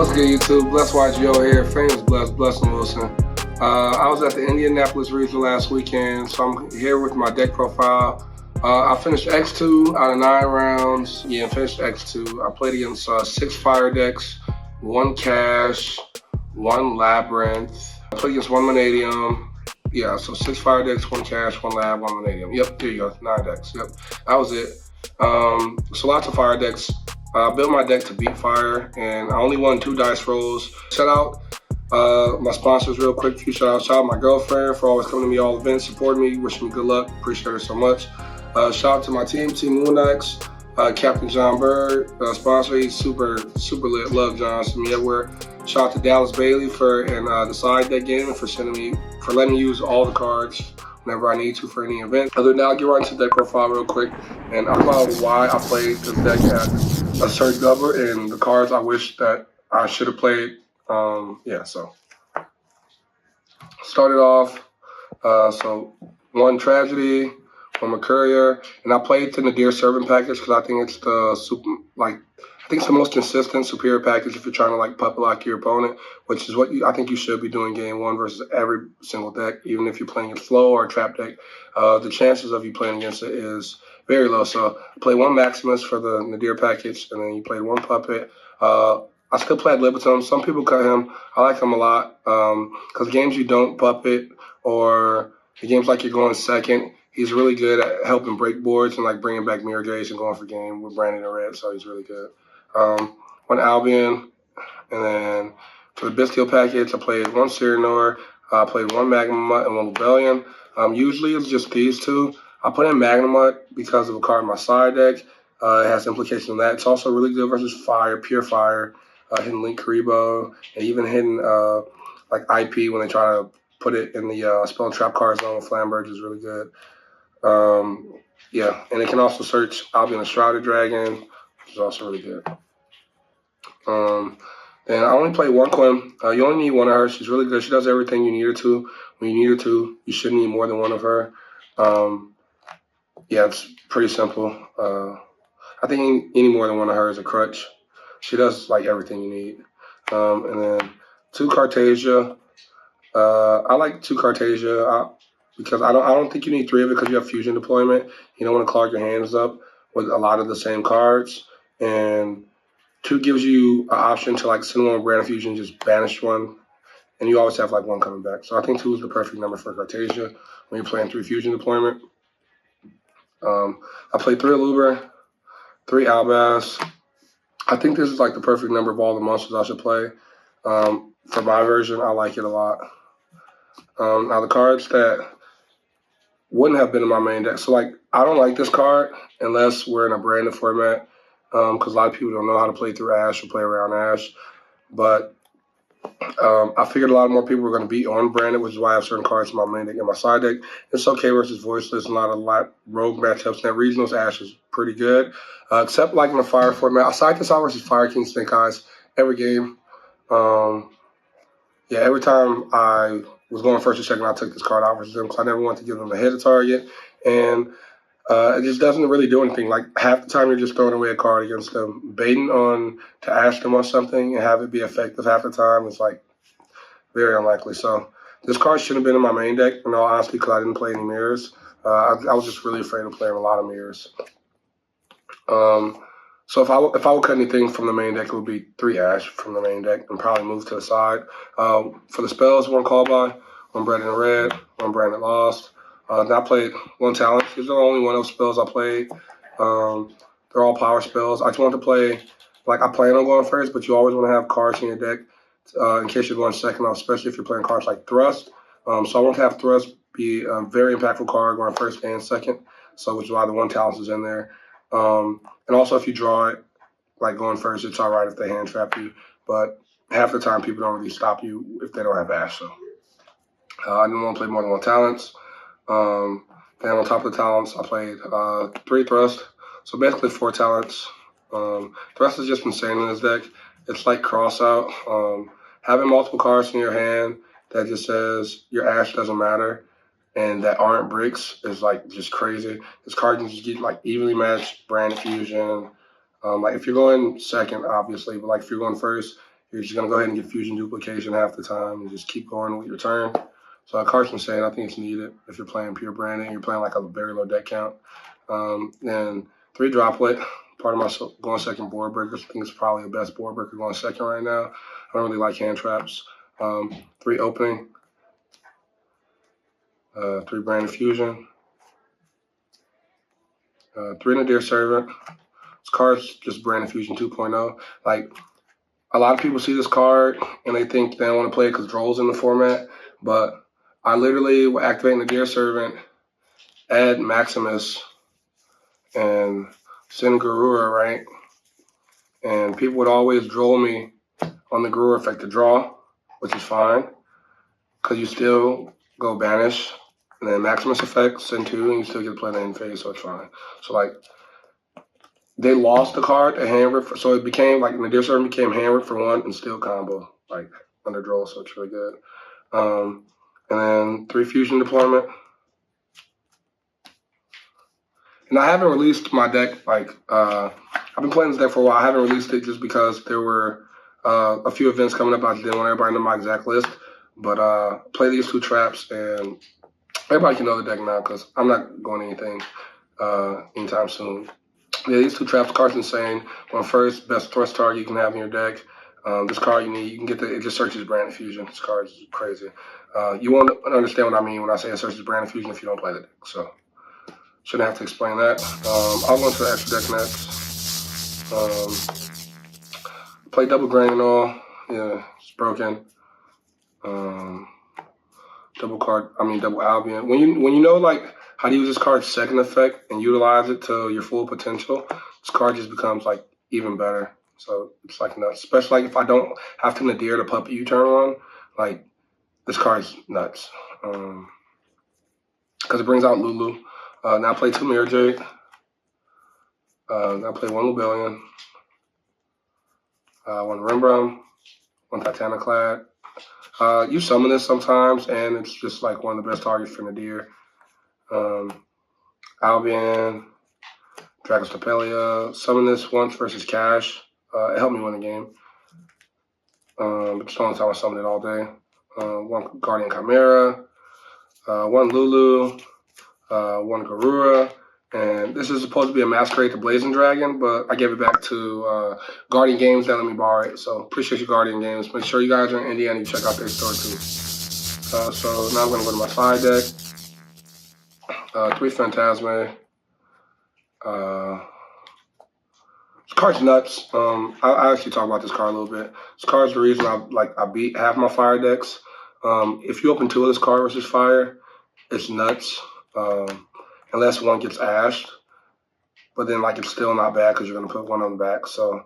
What's good, YouTube? Blessed Yugioh here, famous Blessing Wilson. I was at the Indianapolis Regional last weekend, so I'm here with my deck profile. I finished X2 out of 9 rounds. Yeah, finished X2. I played against 6 fire decks, 1 cash, 1 labyrinth. I played against 1 vanadium. Yeah, so 6 fire decks, 1 cash, 1 lab, 1 vanadium. Yep, there you go, 9 decks. Yep, that was it. So lots of fire decks. I built my deck to beat fire, and I only won 2 dice rolls. Shout out my sponsors real quick. Shout out my girlfriend for always coming to me all events, supporting me, wishing me good luck. Appreciate her so much. Shout out to my team WUNAX, Captain John Bird, sponsor. He's super lit. Love John, send me everywhere. Shout out to Dallas Bailey and the side deck gaming for letting me use all the cards whenever I need to for any event. Other than that, I'll get right into the deck profile real quick, and I'll talk about why I played this deck at a certain number and the cards I wish that I should have played. Yeah, so started off. So 1 Tragedy, 1 Mercurier, and I played the Nadir Servant package because I think it's the most consistent, superior package if you're trying to puppet lock your opponent, which is what I think you should be doing game 1 versus every single deck, even if you're playing it slow or a trap deck. The chances of you playing against it is very low. So I played 1 Maximus for the Nadir package, and then you played 1 Puppet. I still played Libitum. Some people cut him. I like him a lot because games you don't puppet or the games like you're going second, he's really good at helping break boards and bringing back Mirror Jace and going for game with Brandon and Red, so he's really good. 1 Albion, and then for the Bestial package, I played 1 Cyranoir, I played 1 Magnemite and 1 Rebellion. Usually it's just these 2. I put in Magnemite because of a card in my side deck. It has implications on that. It's also really good versus fire, pure fire, hitting Link Karibo, and even hitting IP when they try to put it in the spell and trap card zone with Flamberge is really good. Yeah, and it can also search Albion and Shrouded Dragon, which is also really good. Then I only played 1 Quinn. You only need 1 of her. She's really good. She does everything you need her to. When you need her to, you shouldn't need more than 1 of her. Yeah, it's pretty simple. I think any more than 1 of her is a crutch. She does everything you need. And then 2 Cartasia. I like 2 Cartasia because I don't think you need 3 of it because you have fusion deployment. You don't want to clog your hands up with a lot of the same cards. And 2 gives you an option to send 1 Brand Fusion, just banish 1, and you always have 1 coming back. So I think 2 is the perfect number for Cartasia when you're playing 3 fusion deployment. I played 3 Aluber, 3 Albaz. I think this is the perfect number of all the monsters I should play. For my version, I like it a lot. Now the cards that wouldn't have been in my main deck. So I don't like this card unless we're in a branded format. Because a lot of people don't know how to play through Ash or play around Ash. But I figured a lot more people were going to be on branded, which is why I have certain cards in my main deck and my side deck. It's okay versus Voiceless, and a lot rogue matchups. And that Regionals Ash is pretty good. Except in the Fire format. I side this out versus Fire King Snake Eyes every game. Yeah, every time I was going first or second, I took this card out versus them because I never wanted to give them a hit target. And it just doesn't really do anything. Half the time you're just throwing away a card against them, baiting on to ash them on something and have it be effective half the time. It's very unlikely. So this card should have been in my main deck, in all honesty, because I didn't play any mirrors. I was just really afraid of playing a lot of mirrors. So if I would cut anything from the main deck, it would be 3 ash from the main deck and probably move to the side. For the spells, 1 Call By, 1 Brandon Red, 1 Brandon Lost. Then I played 1 Talent. These are the only 1 of those spells I played. They're all power spells. I just want to play, I plan on going first, but you always want to have cards in your deck in case you're going second, especially if you're playing cards like Thrust. So I want to have Thrust be a very impactful card going first and second, so which is why the 1 Talent is in there. And also if you draw it, going first, it's all right if they hand trap you, but half the time people don't really stop you if they don't have Ash. So I didn't want to play more than 1 Talents. Then on top of the talents, I played 3 Thrust, so basically 4 talents. Thrust is just insane in this deck. It's like Cross Out. Having multiple cards in your hand that just says your Ash doesn't matter and that aren't bricks is just crazy. This card can just get evenly matched Brand Fusion. If you're going second, obviously, but if you're going first, you're just gonna go ahead and get fusion duplication half the time and just keep going with your turn. So like Carson saying, I think it's needed if you're playing pure branding, you're playing like a very low deck count. Then 3 droplet, part of my going second board breakers. I think it's probably the best board breaker going second right now. I don't really like hand traps. 3 opening, 3 brand fusion, 3 Nadir servant. This card's just brand fusion 2.0. Like, a lot of people see this card and they think they don't want to play it because Droll's in the format, but I literally will activate Nadir servant, add Maximus, and send Garura, right? And people would always Droll me on the Garura effect to draw, which is fine, because you still go banish, and then Maximus effect, send 2, and you still get to play the end phase, so it's fine. So like, they lost the card to hand rip, so it became like Nadir servant became hand rip for 1 and still combo, like under Droll, so it's really good. And then 3 fusion deployment. And I haven't released my deck, like, I've been playing this deck for a while. I haven't released it just because there were a few events coming up. I didn't want everybody to know my exact list. But play these 2 traps, and everybody can know the deck now because I'm not going anything anytime soon. Yeah, these 2 traps, card's insane. One first, best thrust target you can have in your deck. This card you can get it just searches brand fusion. This card is crazy. You won't understand what I mean when I say it searches brand fusion if you don't play the deck. So shouldn't have to explain that. I'll go into the extra deck next. Play double Granule. Yeah, it's broken. Double Albion. When you know like how to use this card's second effect and utilize it to your full potential, this card just becomes like even better. So it's like nuts. Especially like if I don't have to Nadir the puppet you turn on, like this card's nuts. Because it brings out Lulu. Now play 2 Mirror Jade. Now play 1 Lubellion. 1 Rembrandt. 1 Titanoclad. You summon this sometimes, and it's just like one of the best targets for Nadir. Albion, Dragostapelia. Summon this once versus Cash. It helped me win the game. It's the only time I summoned it all day. 1 Guardian Chimera. 1 Lulu. 1 Garura. And this is supposed to be a Masquerade to Blazing Dragon, but I gave it back to Guardian Games that let me borrow it. So appreciate you, Guardian Games. Make sure you guys are in Indiana and you check out their store too. So now I'm going to go to my side deck. 3 Phantasme. This card's nuts. I actually talk about this card a little bit. This card's the reason I beat half my fire decks. If you open 2 of this card versus fire, it's nuts. Unless 1 gets ashed, but then like it's still not bad because you're gonna put 1 on the back. So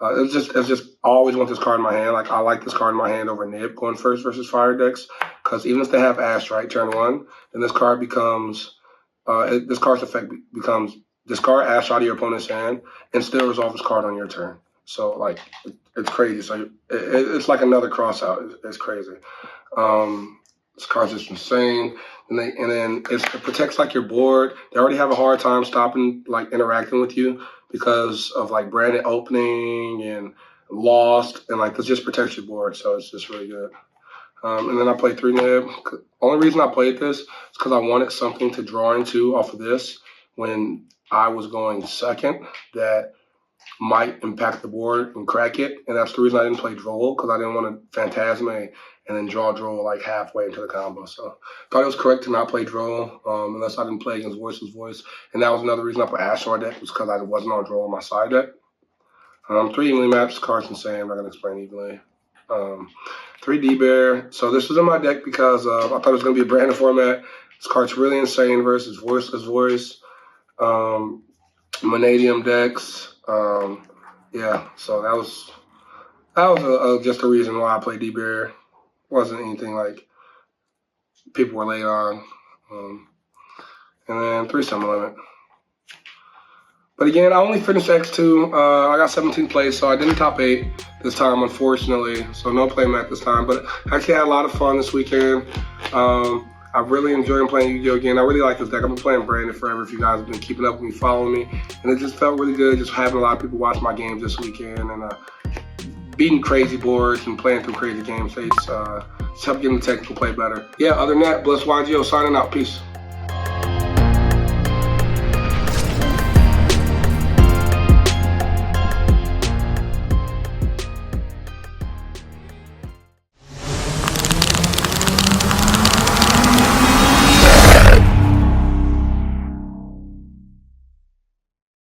it's just I always want this card in my hand. Like I like this card in my hand over Nib going first versus fire decks because even if they have ash right turn 1, then this card becomes this card's effect becomes discard ash out of your opponent's hand and still resolve this card on your turn. So like it's crazy. So it's like another cross out. It's crazy. This card's just insane. And then it protects like your board. They already have a hard time stopping like interacting with you because of like branded opening and lost, and like this just protects your board. So it's just really good. And then I played 3 Nib. Only reason I played this is because I wanted something to draw into off of this when I was going second that might impact the board and crack it. And that's the reason I didn't play Droll, because I didn't want to Phantasme and then draw Droll like halfway into the combo. So thought it was correct to not play Droll unless I didn't play against Voiceless Voice. And that was another reason I put Ash on my deck, was because I wasn't on Droll on my side deck. 3 evenly maps, cards insane. I'm not going to explain evenly. 3 D-Bear. So this was in my deck because I thought it was going to be a brand new format. This card's really insane versus Voiceless Voice. Vanadium decks. Yeah, so that was just a reason why I played D-Bear. Wasn't anything like people were late on. And then 3 Summon Limit. But again, I only finished X2. I got 17 plays, so I didn't top 8 this time, unfortunately. So no play mat this time. But I actually had a lot of fun this weekend. I really enjoyed playing Yugioh again. I really like this deck. I've been playing Branded forever if you guys have been keeping up with me, following me. And it just felt really good just having a lot of people watch my games this weekend and beating crazy boards and playing through crazy game states. Just help getting the technical play better. Yeah, other than that, Bless Yugioh signing out. Peace.